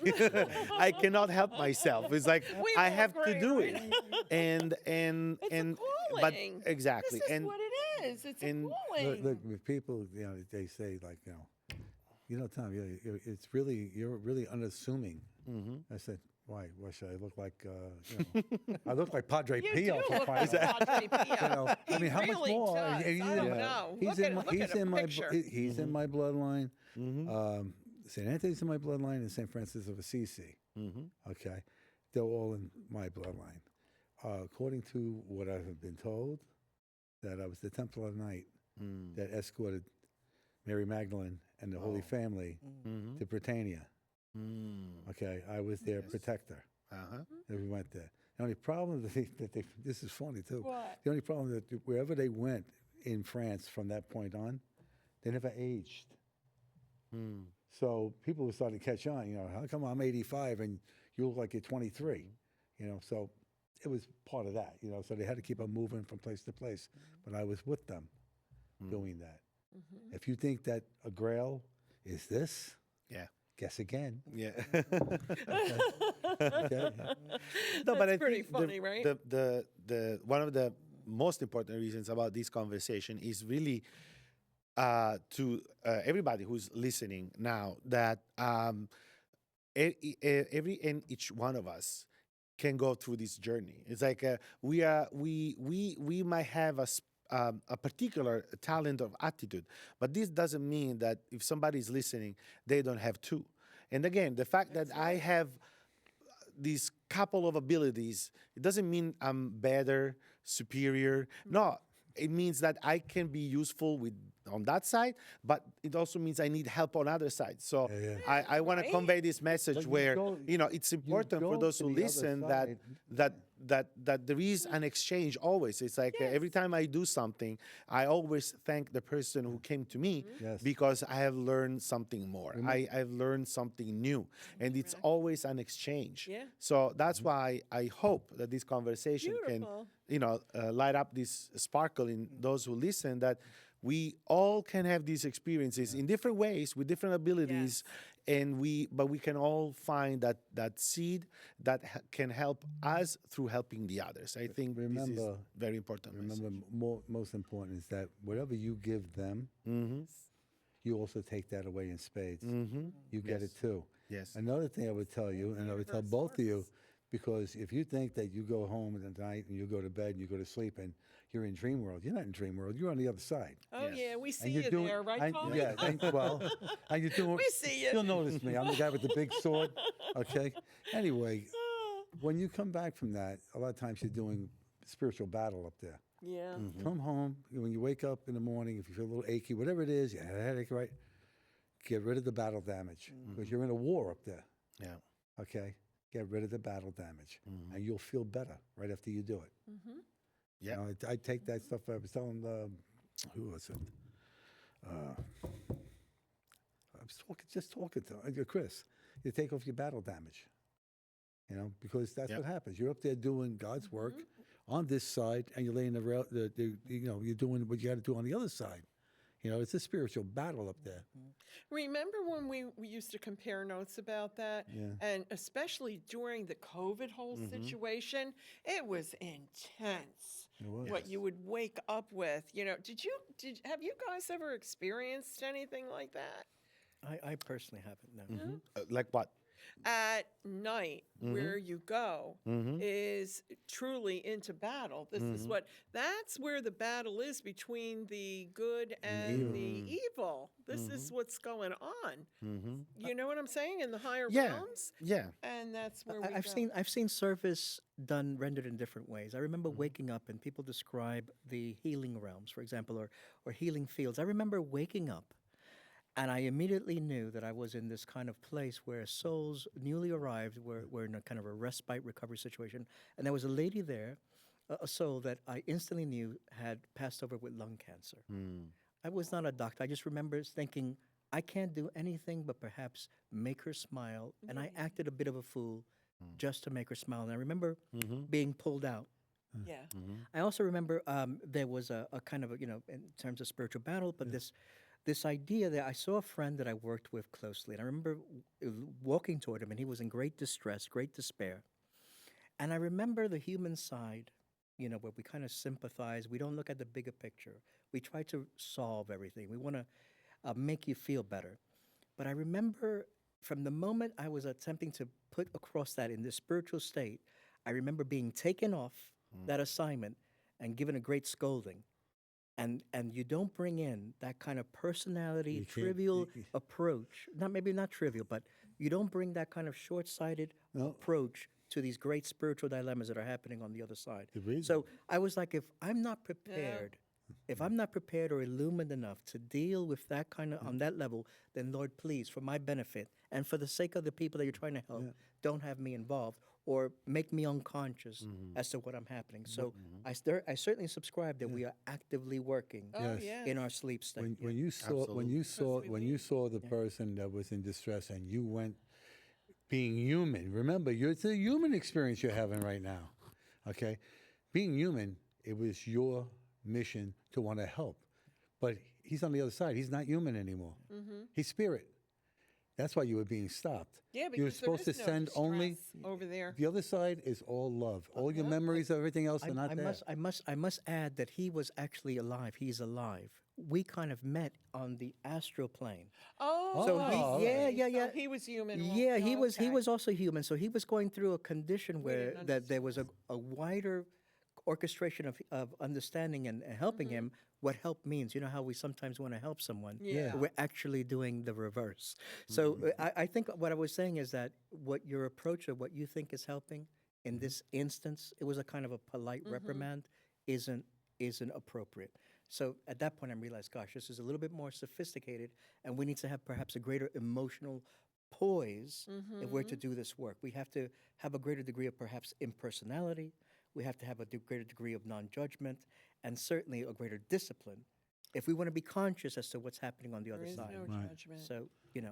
I cannot help myself. It's like We I all have to agree, do right? it. And It's and a but calling. exactly. This is and what it is. It's a and- calling. Look, with people, they say like, Tom, it's really you're really unassuming. I said, why? Why should I look like? I look like Padre You Pio. do for look crying like out loud. Padre Pio. I mean, how much really more? does. I don't know. He's Look in my, at he's a in my, picture. he's in my bloodline. St. Anthony's in my bloodline, and St. Francis of Assisi. Okay, they're all in my bloodline. According to what I have been told, that I was the Templar Knight that escorted Mary Magdalene and the Holy Family to Britannia. Okay, I was their protector. And we went there. The only problem that this is funny too. What? The only problem that wherever they went in France from that point on, they never aged. So people started to catch on. How come I'm 85 and you look like you're 23? So it was part of that. So they had to keep on moving from place to place. But I was with them doing that. If you think that a grail is this, guess again. Yeah. Okay? No, but I pretty think funny, right? The one of the most important reasons about this conversation is really to everybody who's listening now that every and each one of us can go through this journey. It's like we might have a particular talent or attitude, but this doesn't mean that if somebody's listening, they don't have two. And again, the fact that I have these couple of abilities, it doesn't mean I'm better, superior. No, it means that I can be useful on that side, but it also means I need help on other side. So I want to convey this message But you where go- it's important for go those to who the other listen side. that there is an exchange always. It's like every time I do something, I always thank the person who came to me Yes. because I have learned something more. I've learned something new, and it's always an exchange. Yeah. So that's why I hope that this conversation Beautiful. can light up this sparkle in those who listen, that we all can have these experiences in different ways with different abilities, and we can all find that seed that can help us through helping the others. I think this is Remember- very important. Remember, most important is that whatever you give them, you also take that away in spades. You get it too. Yes. Another thing I would tell you, and I would tell both of you, because if you think that you go home at night and you go to bed and you go to sleep and you're in dream world, you're not in dream world. You're on the other side. Oh, yeah, we see And you you're doing, there, right, and- Tommy? yeah, and, well, and you're doing. We see you. You'll notice me. I'm the guy with the big sword. Okay. Anyway, when you come back from that, a lot of times you're doing spiritual battle up there. Yeah. Come home, when you wake up in the morning, if you feel a little achy, whatever it is, you had a headache, right? Get rid of the battle damage because you're in a war up there. Yeah. Okay? Get rid of the battle damage, and you'll feel better right after you do it. Yeah. I take that stuff. I was telling who was it? I was just talking to Chris. You take off your battle damage, because that's what happens. You're up there doing God's work on this side, and you're laying you're doing what you got to do on the other side. It's a spiritual battle up there. Remember when we used to compare notes about that? Yeah. And especially during the COVID whole situation, it was intense. It was. What you would wake up with. Have you guys ever experienced anything like that? I personally haven't, no. Like what? at night where you go is truly into battle. This is that's where the battle is between the good and the evil. This is what's going on. You know what I'm saying? In the higher realms? Yeah. And that's where we I've seen service done rendered in different ways. I remember waking up and people describe the healing realms, for example, or healing fields. I remember waking up and I immediately knew that I was in this kind of place where souls newly arrived were in a kind of a respite recovery situation. And there was a lady there, a soul that I instantly knew had passed over with lung cancer. I was not a doctor. I just remember thinking, I can't do anything but perhaps make her smile. And I acted a bit of a fool just to make her smile. And I remember being pulled out. Yeah. I also remember there was a kind of, in terms of spiritual battle, but this idea that I saw a friend that I worked with closely, and I remember walking toward him, and he was in great distress, great despair. And I remember the human side, where we kind of sympathize. We don't look at the bigger picture. We try to solve everything. We want to make you feel better. But I remember from the moment I was attempting to put across that in this spiritual state, I remember being taken off that assignment and given a great scolding. And you don't bring in that kind of personality, You can't- trivial approach. Maybe not trivial, but you don't bring that kind of short-sighted approach to these great spiritual dilemmas that are happening on the other side. So I was like, if I'm not prepared, or illumined enough to deal with that kind of on that level, then Lord, please, for my benefit and for the sake of the people that you're trying to help, don't have me involved or make me unconscious as to what I'm happening. So I certainly subscribe that we are actively working in our sleep state. When you saw the person that was in distress and you went being human, remember, it's a human experience you're having right now, okay? Being human, it was your mission to want to help. But he's on the other side. He's not human anymore. He's spirit. That's why you were being stopped. Yeah, you were because supposed to there is no send only distress over there. the other side is all love. All your memories, everything else are not there. I must add that he was actually alive. He's alive. We kind of met on the astral plane. Oh, So I see. yeah. So he was human. Yeah, he was okay. also human. So he was going through a condition where that there was a wider orchestration of understanding and helping him what help means. You know how we sometimes want to help someone. Yeah. We're actually doing the reverse. So I think what I was saying is that what your approach of what you think is helping in this instance, it was a kind of a polite reprimand, isn't appropriate. So at that point, I realized, gosh, this is a little bit more sophisticated, and we need to have perhaps a greater emotional poise if we're to do this work. We have to have a greater degree of perhaps impersonality. We have to have a greater degree of non-judgment, and certainly a greater discipline if we want to be conscious as to what's happening on the other There is side. no judgment. So,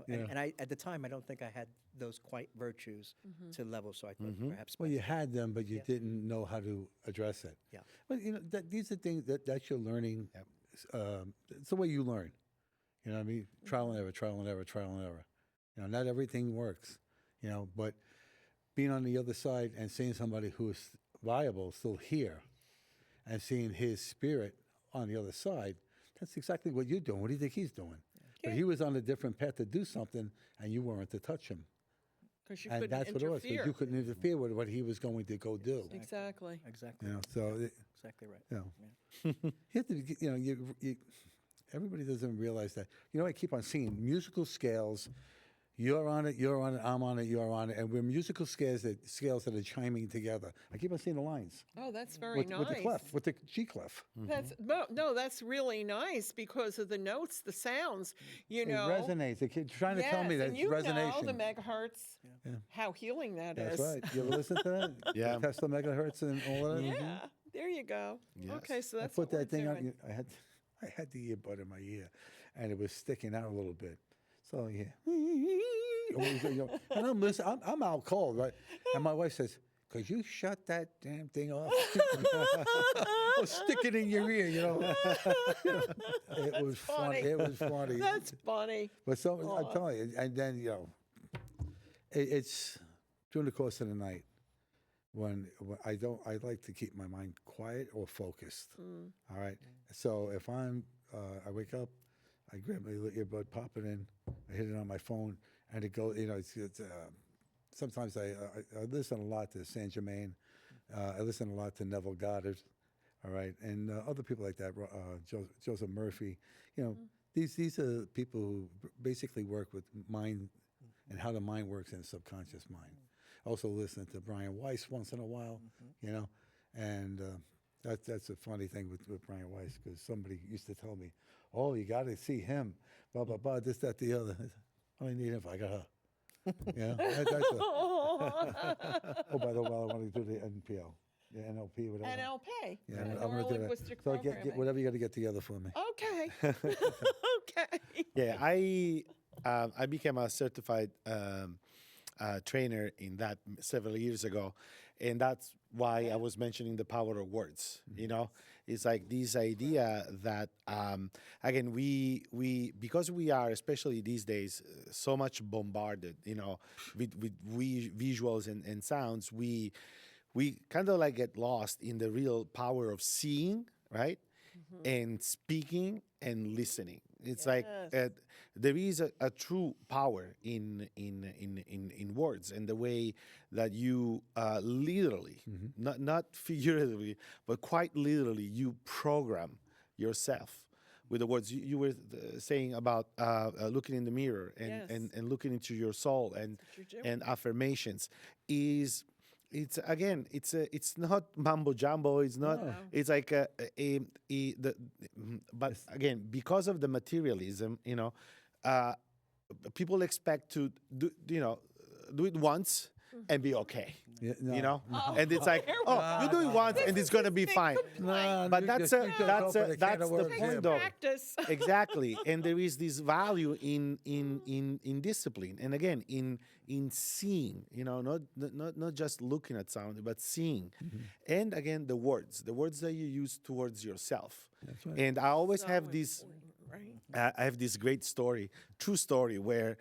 and I, at the time, I don't think I had those quite virtues to level, so I thought perhaps... Well, you had them, but you didn't know how to address it. Yeah. But these are things that you're learning. It's the way you learn. You know what I mean? Trial and error, trial and error, trial and error. Not everything works. But being on the other side and seeing somebody who is viable, still here, and seeing his spirit on the other side, that's exactly what you're doing. What do you think he's doing? But he was on a different path to do something, and you weren't to touch him. Because you And couldn't that's what it was. 'Cause interfere. you couldn't interfere with what he was going to go do. Exactly. Exactly. Exactly right. You have to, everybody doesn't realize that. I keep on seeing musical scales. You're on it, I'm on it, you're on it, and we're musical scales that are chiming together. I keep on seeing the lines. Oh, that's very with, nice. with the clef, with the G clef. That's no, that's really nice because of the notes, the sounds. It resonates. They keep trying to tell me that and it's resonation. know the megahertz, how healing that is. That's right. You ever listen to that? Yeah. The Tesla megahertz and all that. Yeah, there you go. Yes. Okay, so I that's put what that thing we're on. doing. I had the earbud in my ear, and it was sticking out a little bit. So yeah, and I'm listening. I'm out cold, right? And my wife says, "Could you shut that damn thing off?" Or stick it in your ear, It was funny. It was funny. That's funny. But I'm telling you, and then it's during the course of the night when I like to keep my mind quiet or focused. All right. So if I wake up, I grab my earbud, pop it in, I hit it on my phone, and it goes. sometimes I listen a lot to Saint Germain. I listen a lot to Neville Goddard. All right, and other people like that, Joseph Murphy. You know, these are people who basically work with mind and how the mind works in the subconscious mind. Also listen to Brian Weiss once in a while, you know, and that's a funny thing with Brian Weiss, because somebody used to tell me, "Oh, you got to see him, blah blah blah, this that the other." I only need him if I got her. Yeah, oh, by the way, I want to do the NPL. Yeah, NLP, whatever. NLP. Yeah, the I'm gonna do that. Neuro-linguistic So programming. get whatever you got to get together for me. Okay. Okay. Yeah, I became a certified trainer in that several years ago, and that's why I was mentioning the power of words. You know, it's like this idea that again we because we are, especially these days, so much bombarded, you know, with visuals and sounds. We kind of like get lost in the real power of seeing, right? And speaking and listening. It's like there is a true power in words, and the way that you literally, not figuratively, but quite literally, you program yourself with the words. You were saying about looking in the mirror and looking into your soul and affirmations is. It's not mambo jumbo. It's not. No. It's like but again, because of the materialism, you know, people expect to do it once and be okay. Yeah, You no. know, and it's like, oh, you do it once and it's gonna be fine. But that's the point, though. Practice. Exactly, and there is this value in discipline, and again in seeing, you know, not just looking at something, but seeing, and again the words that you use towards yourself. That's right. And I always So have this. important, right? I have this great story, true story, where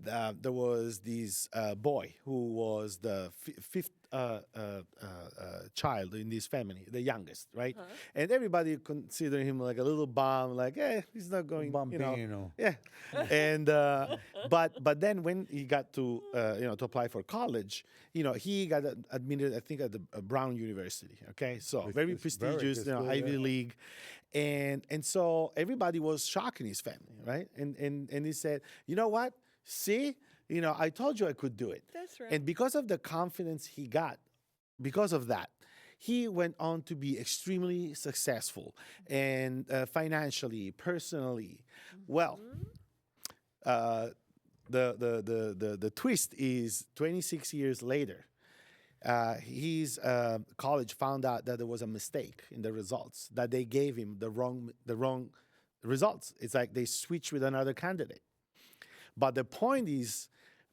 there was this boy who was the fifth child in this family, the youngest, right? And everybody considered him like a little bum, like, he's not going, you know. Bambino. Yeah, and but then when he got to to apply for college, you know, he got admitted, I think, at the Brown University. Okay, so very it's prestigious, good school, Ivy yeah. League, and so everybody was shocked in his family, right? And he said, you know what? See, you know, I told you I could do it. That's right. And because of the confidence he got, because of that, he went on to be extremely successful and financially, personally. Well, the twist is 26 years later, his college found out that there was a mistake in the results, that they gave him the wrong results. It's like they switched with another candidate. But the point is,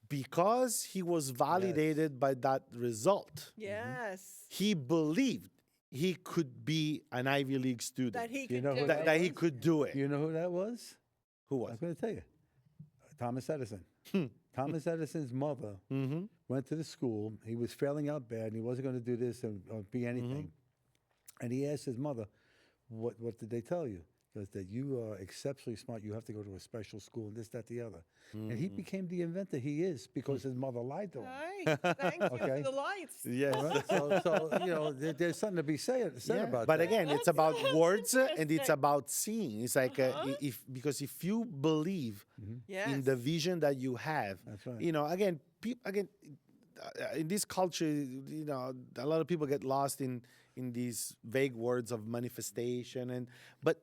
because he was validated by that result, Yes. he believed he could be an Ivy League student, That he You could know do who it. that he could do it. You know who that was? Who was? I'm going to tell you. Thomas Edison. Thomas Edison's mother went to the school. He was failing out bad, and he wasn't going to do this or be anything. And he asked his mother, what did they tell you? Because that you are exceptionally smart. You have to go to a special school, and this, that, the other. And he became the inventor he is because his mother lied to him. Right. Thank you Okay. for the lights. Yes. Right? So you know, there's something to be said Yeah, about but that. again, it's That's- about that's words and it's interesting. about seeing. It's like because if you believe Yes. in the vision that you have, That's right. you know, again, in this culture, you know, a lot of people get lost in these vague words of manifestation, but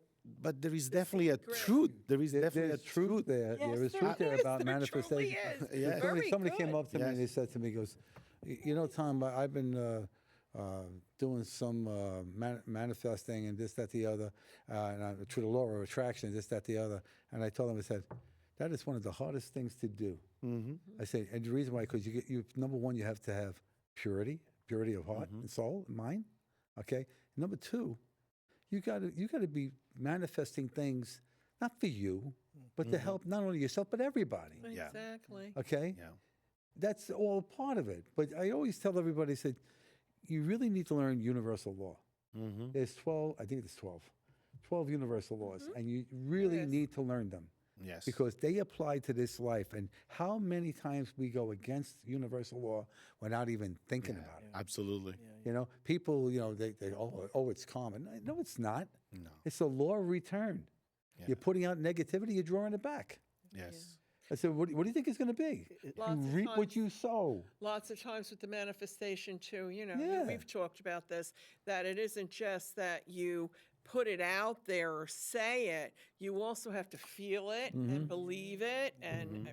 there is definitely a secret. truth. There is definitely There's a truth there. Yes, there is there truth there is. about There truly manifestation. is. Yeah. Very Somebody came good. up to me and they Yes. said to me, he goes, you know, Tom, I've been doing some manifesting and this, that, the other, through the law of attraction, this, that, the other. And I told him, I said, that is one of the hardest things to do. I said, and the reason why, because number one, you have to have purity of heart and soul and mind. Okay. Number two, you got to be manifesting things not for you, but to help not only yourself but everybody. Yeah. Exactly. Okay, Yeah. that's all part of it. But I always tell everybody, I said, you really need to learn universal law. There's 12, I think it's 12 universal laws, and you really Yes. need to learn them. Yes. because they apply to this life. And how many times we go against universal law without even thinking about it. Absolutely. You know, people, you know, they oh, it's common. No, it's not. No. It's the law of return. You're putting out negativity, you're drawing it back. Yes. I said, what do you think it's going to be? You Lots of reap what times- you sow. Lots of times with the manifestation too, Yeah. we've talked about this, that it isn't just that you put it out there or say it, you also have to feel it and believe it, and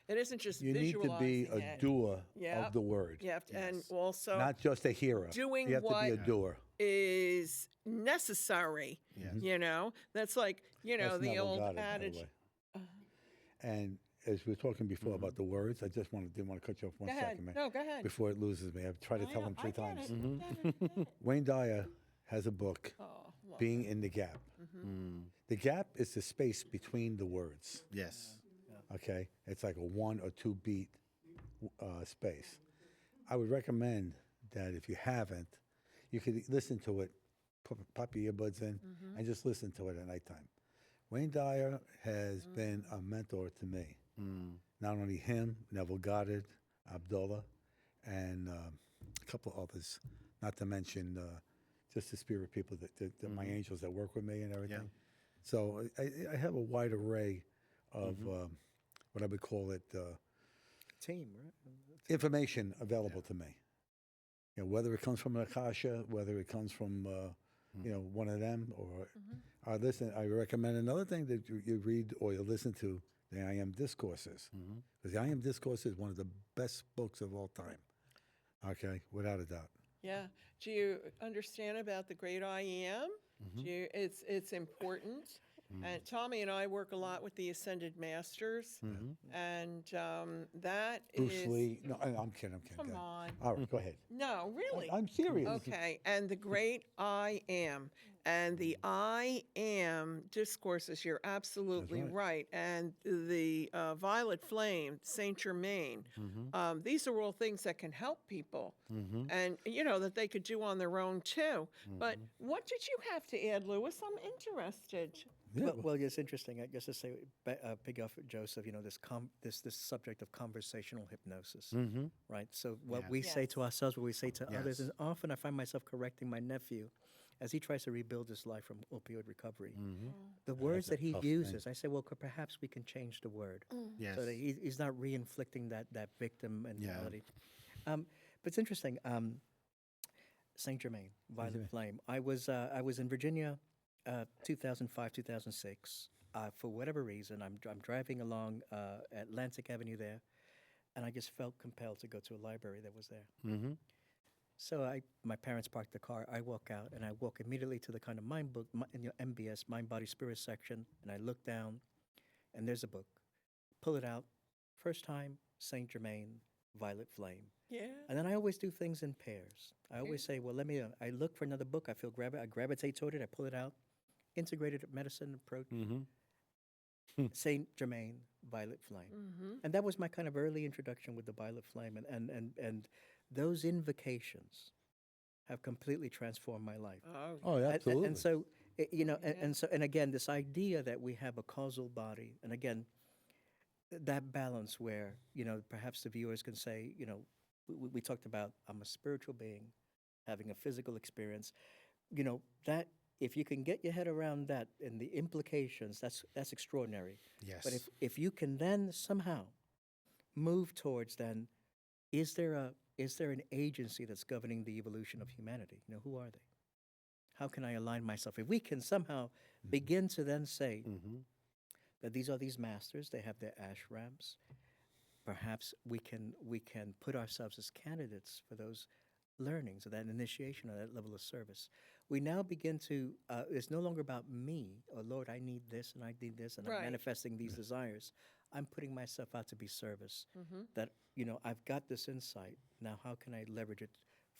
it isn't just You need to be visualizing a it. doer Yep. of the word, You have to, and also not just a hearer. doing you have to be a what- doer. is necessary. That's like That's the Neville old Goddard, by the adage. way. And as we were talking before about the words, I just didn't want to cut you off one Go second, ahead. man. No, go ahead. Before it loses me. I've tried to tell him I 3 get times. it. Wayne Dyer has a book, Oh, love Being in the Gap. The gap is the space between the words. Yes. Okay, it's like a 1 or 2 beat space. I would recommend that if you haven't, you could listen to it, pop your earbuds in, and just listen to it at nighttime. Wayne Dyer has been a mentor to me. Not only him, Neville Goddard, Abdullah, and a couple of others. Not to mention just the spirit people, that my angels that work with me and everything. So I have a wide array of what I would call it Team, right? information available to me. You know, whether it comes from an Akasha, whether it comes from one of them, or I listen. I recommend another thing that you read or you listen to, the I Am Discourses, because the I Am Discourse is one of the best books of all time. Okay, without a doubt. Yeah. Do you understand about the great I Am? It's important. And Tommy and I work a lot with the Ascended Masters, and that Bruce is. Lee. No, I'm kidding. Come Go ahead. on. All right, go ahead. No, really. I'm serious. Okay, and the great I Am. And the I Am discourses, you're absolutely right. And the Violet Flame, Saint Germain, these are all things that can help people and, that they could do on their own too. But what did you have to add, Louis? I'm interested. Yeah, Well, it's interesting. Just to say, pig off Joseph, this subject of conversational hypnosis, right? So what we say to ourselves, what we say to others, and often I find myself correcting my nephew as he tries to rebuild his life from opioid recovery. The words that he tough uses, I say, well, perhaps we can change the word Yes. so that he's not re-inflicting that victim mentality. But it's interesting. Saint Germain, Violet Flame. I was in Virginia. 2005, 2006. For whatever reason, I'm driving along Atlantic Avenue there, and I just felt compelled to go to a library that was there. So my parents parked the car. I walk out, and I walk immediately to the kind of mind book, in your MBS, Mind, Body, Spirit section, and I look down, and there's a book. Pull it out. First time, Saint Germain, Violet Flame. Yeah. And then I always do things in pairs. I always say, well, I look for another book. I gravitate toward it. I pull it out. Integrated medicine approach. Saint Germain, Violet Flame. And that was my kind of early introduction with the Violet Flame. And those invocations have completely transformed my life. Oh, absolutely. And so, and again, this idea that we have a causal body, and again, that balance where, perhaps the viewers can say, we talked about I'm a spiritual being having a physical experience, that if you can get your head around that and the implications, that's extraordinary. Yes. But if you can then somehow move towards then, is there an agency that's governing the evolution of humanity? Who are they? How can I align myself? If we can somehow begin to then say that these are these masters, they have their ashrams, perhaps we can put ourselves as candidates for those learnings, or that initiation, or that level of service. We now begin to, it's no longer about me, or Lord, I need this, and I need this, and I'm manifesting these desires. I'm putting myself out to be service. That, I've got this insight. Now, how can I leverage it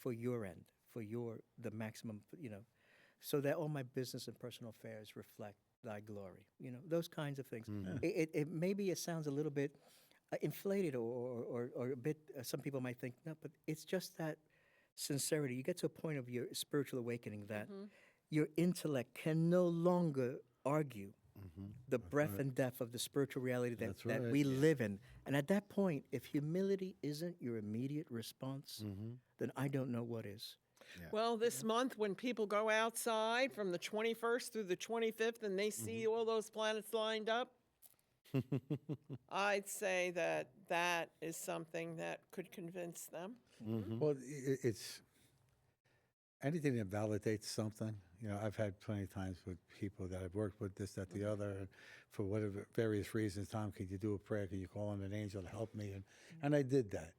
for your end, for the maximum, so that all my business and personal affairs reflect thy glory. Those kinds of things. Maybe it sounds a little bit inflated or a bit, some people might think, no, but it's just that sincerity. You get to a point of your spiritual awakening that your intellect can no longer argue the breadth and depth of the spiritual reality that, That's that right. we live in. And at that point, if humility isn't your immediate response, then I don't know what is. Well, this month when people go outside from the 21st through the 25th and they see all those planets lined up, I'd say that that is something that could convince them. Well, it's anything that validates something. You know, I've had plenty of times with people that I've worked with, this, that, the other, and for whatever various reasons, Tom, could you do a prayer? Could you call on an angel to help me? And I did that.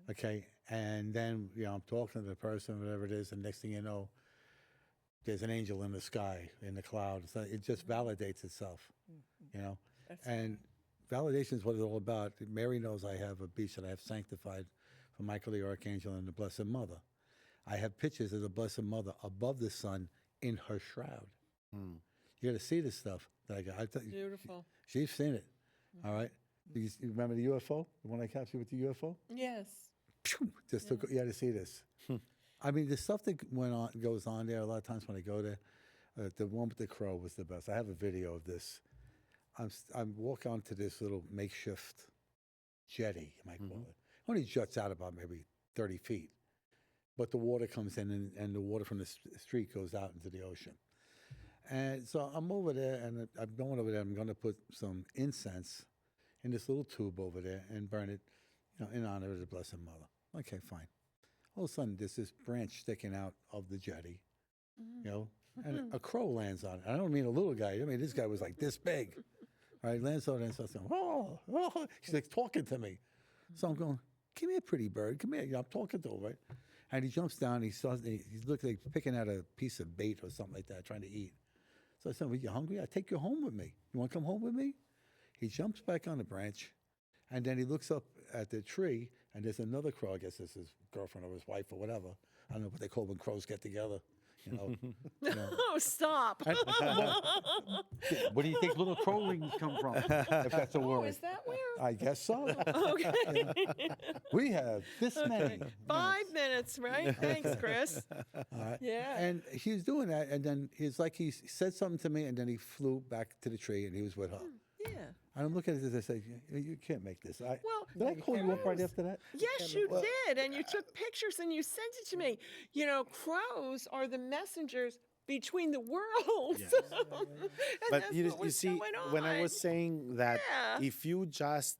Okay. And then, you know, I'm talking to the person, whatever it is, and next thing you know, there's an angel in the sky, in the cloud. So it just validates itself, you know. And validation is what it's all about. Mary knows I have a beach that I have sanctified for Michael the Archangel and the Blessed Mother. I have pictures of the Blessed Mother above the sun in her shroud. You got to see this stuff that I got. Beautiful. She's seen it. All right. You remember the UFO? The one I captured with the UFO? Yes. Just took, you got to see this. I mean, the stuff that goes on there. A lot of times when I go there, the one with the crow was the best. I have a video of this. I'm walking onto this little makeshift jetty, you might call it. Only juts out about maybe 30 feet. But the water comes in, and the water from the street goes out into the ocean. And so I'm over there, and I'm going over there. I'm going to put some incense in this little tube over there and burn it, you know, in honor of the Blessed Mother. Okay, fine. All of a sudden, there's this branch sticking out of the jetty, you know, and a crow lands on it. I don't mean a little guy. I mean, this guy was like this big. Right, lands on it and starts going, oh, oh. She's like talking to me. So I'm going, come here, pretty bird, come here. You know, I'm talking to him, right? And he jumps down, he's looking like picking out a piece of bait or something like that, trying to eat. So I said, well, you hungry? I'll take you home with me. You want to come home with me? He jumps back on the branch, and then he looks up at the tree, and there's another crow. I guess it's his girlfriend or his wife or whatever. I don't know what they call when crows get together. You know, Oh, stop. where do you think little crow wings come from? If that's a Oh, word. is that where? I guess so. Okay. We have this many. 5 minutes, right? Thanks, Chris. All right. Yeah. And he was doing that, and then he's like, he said something to me, and then he flew back to the tree, and he was with her. Yeah. And I'm looking at this, I say, you can't make this. Well, Did I call you up right after that? Yes, you did. And you took pictures and you sent it to me. You know, crows are the messengers between the worlds. And But that's you what was see, going when I on. was saying that Yeah. if you just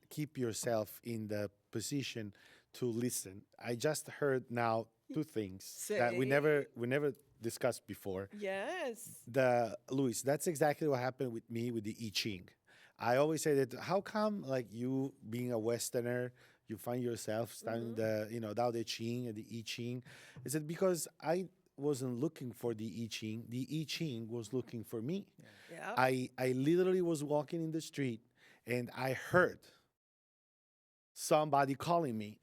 keep yourself in the position to listen, I just heard now two things that we Say. never discussed before. Yes. Luis, that's exactly what happened with me with the I Ching. I always say that how come like you being a Westerner, you find yourself studying the Tao Te Ching and the I Ching? Is it because I wasn't looking for the I Ching? The I Ching was looking for me. Yeah. I literally was walking in the street and I heard somebody calling me,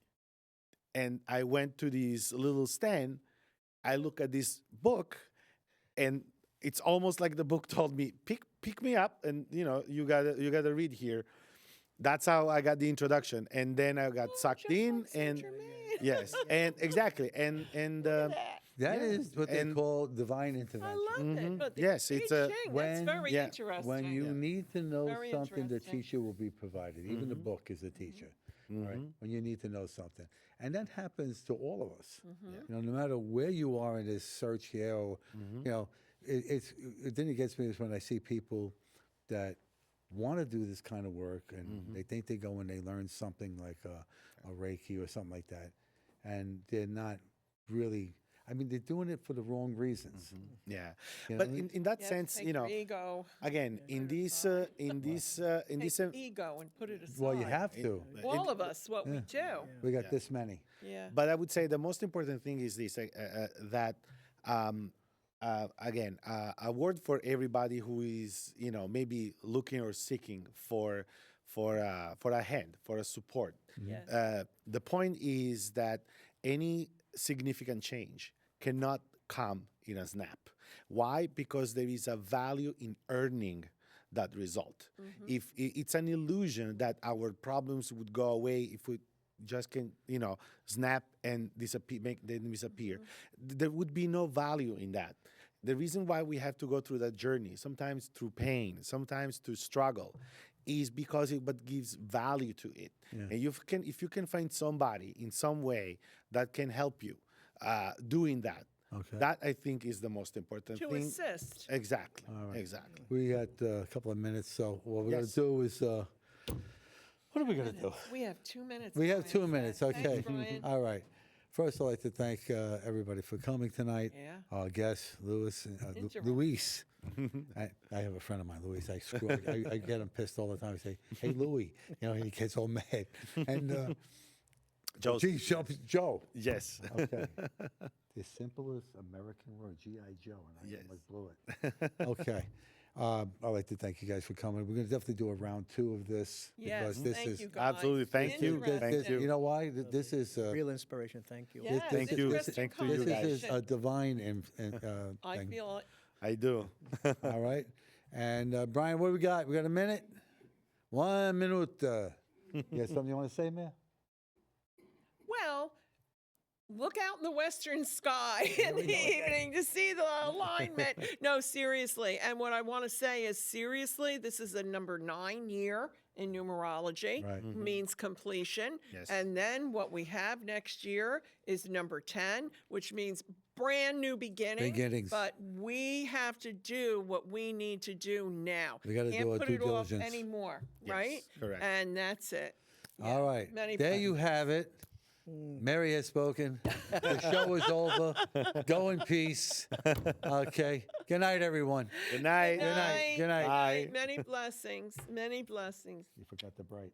and I went to this little stand. I look at this book, and it's almost like the book told me, pick me up, and you gotta read here. That's how I got the introduction, and then I got sucked Just in, like Saint and Germain. yes, and exactly, and That is what they And- call divine I intervention. love it. But the Yes, it's I a- Ching, when- that's very yeah, interesting. When you need to know Very something, the interesting. teacher will be provided. Even the book is a teacher, all right? When you need to know something. And that happens to all of us. You know, no matter where you are in this search here, or, you know, the thing that gets me is when I see people that want to do this kind of work, and they think they go and they learn something like a Reiki or something like that, and they're not really, I mean, they're doing it for the wrong reasons. yeah. You know But what I mean? in that Yes, sense, take your ego, again, in this take ego and put it aside. Well, you have to. All of us, what we do. We got this many. Yeah. But I would say the most important thing is this: that again, a word for everybody who is maybe looking or seeking for a hand, for a support. Yes. The point is that any significant change cannot come in a snap. Why? Because there is a value in earning that result. If it's an illusion that our problems would go away if we just can, snap and disappear, make them disappear, there would be no value in that. the reason why we have to go through that journey, sometimes through pain, sometimes through struggle, is because it what gives value to it. And if you can find somebody in some way that can help you doing that, that I think is the most important To thing. assist. Exactly. Exactly. We got a couple of minutes, so what we're going to do is, what are we going to do? We have 2 minutes. We have Brian 2 said. minutes, Thanks, okay. Brian. All right. First, I'd like to thank everybody for coming tonight. Yeah. Our guest, Luis. Interesting. Luis. I have a friend of mine, Luis. I screw it. I get him pissed all the time. I say, hey, Louis. You know, he gets all mad. And Joe. Yes. Okay. The simplest American word, G.I. Joe, and I almost blew it. Okay. I'd like to thank you guys for coming. We're going to definitely do a round 2 of this. Yes, because this thank is, you, guys. Absolutely. Thank you. Interesting. Thank you. You know why? This is Real inspiration. Thank you. Yes, Thank you. interesting Thank you, you this is guys. a divine I thing. feel it. I do. All right. And Brian, what do we got? We got a minute? 1 minute. You got something you want to say, man? Well, look out in the western sky in the evening to see the alignment. No, seriously. And what I want to say is, seriously, this is a number 9 year in numerology. Right. Means completion. Yes. And then what we have next year is number 10, which means brand new Beginnings. But we have to do what we need to do now. We gotta Can't do our put due it off diligence. anymore, right? correct. And that's it. All right. Many There blessings. you have it. Mary has spoken. The show is over. Go in peace. Okay. Good night, everyone. Good night. night. Good night. Bye. Many blessings. Many blessings. You forgot the bright.